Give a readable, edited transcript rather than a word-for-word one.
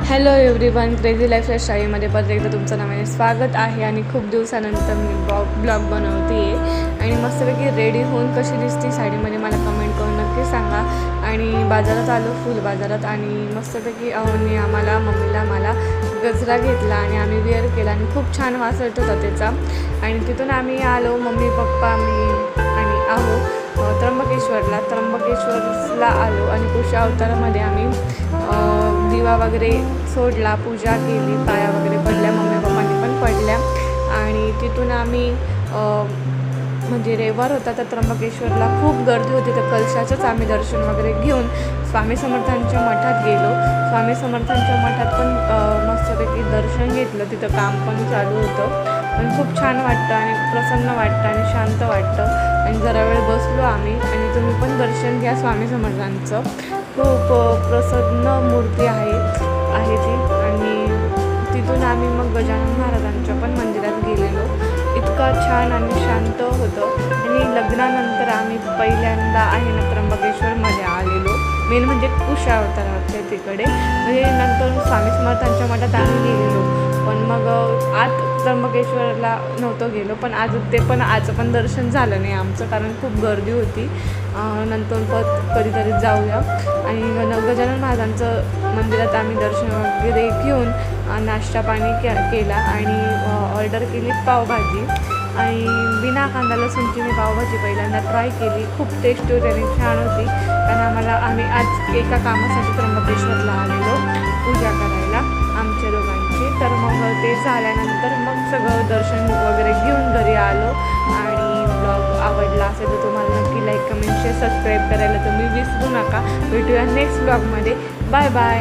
Hello everyone, crazy लाईफच्या शाळेमध्ये परत एकदा तुमचं नव्याने स्वागत आहे. आणि खूप दिवसानंतर मी ब्लॉग बनवते आहे आणि मस्तपैकी रेडी होऊन कशी दिसती साडीमध्ये मला कमेंट करून नक्की सांगा. आणि बाजारात आलो, फुल बाजारात, आणि मस्तपैकी अहोनी आम्हाला मम्मीला मला गजरा घेतला आणि आम्ही वेअर केला आणि खूप छान वास येत होता त्याचा. आणि तिथून आम्ही आलो, मम्मी पप्पा मी आणि आहो त्र्यंबकेश्वरला आलो. आणि पुढच्या अवतारामध्ये आम्ही दिवा वगैरे सोडला, पूजा केली, पाया वगैरे पडल्या, मम्मी पप्पांनी पण पडल्या. आणि तिथून आम्ही म्हणजे रविवार होता तर त्र्यंबकेश्वरला खूप गर्दी होती, तर कलशाचंच आम्ही दर्शन वगैरे घेऊन स्वामी समर्थांच्या मठात गेलो. स्वामी समर्थांच्या मठात पण मस्तपैकी दर्शन घेतलं. तिथं काम पण चालू होतं आणि खूप छान वाटतं आणि प्रसन्न वाटतं आणि शांत वाटतं. आणि जरा वेळ बसलो आम्ही. आणि तुम्ही पण दर्शन घ्या स्वामी समर्थांचं, खूप प्रसन्न मूर्ती आहे ती. आणि तिथून आम्ही मग गजानन महाराजांच्या पण मंदिरात गेलेलो. इतकं छान आणि शांत होतं. आणि लग्नानंतर आम्ही पहिल्यांदा आहे ना त्र्यंबकेश्वरमध्ये आलेलो, मेन म्हणजे कुशा अवताराच्या तिकडे. म्हणजे नंतर स्वामी समर्थांच्या मठात आम्ही गेलेलो, पण मग आत त्र्यंबकेश्वरला नव्हतं गेलो. पण आज पण दर्शन झालं नाही आमचं, कारण खूप गर्दी होती. नंतर कधीतरी जाऊया. आणि गजानन महाराजांचं मंदिरात आम्ही दर्शन वगैरे घेऊन नाश्ता पाणी केला आणि ऑर्डर केली पावभाजी. आणि बिना कांदा लसूणची मी पावभाजी पहिल्यांदा ट्राय केली. खूप टेस्टी होती आणि छान होती. कारण आम्ही आज एका कामासाठी त्र्यंबकेश्वरला आलेलो पूजा करायला आमच्या दोघांची. तर मग ते झाल्यानंतर मग सगळं दर्शन वगैरे घेऊन घरी आलो. आणि ब्लॉग आवडला असेल तर तुम्हाला नक्की लाईक, कमेंट, शेअर, सबस्क्राईब करायला तुम्ही विसरू नका. भेटूया नेक्स्ट ब्लॉगमध्ये. Bye bye.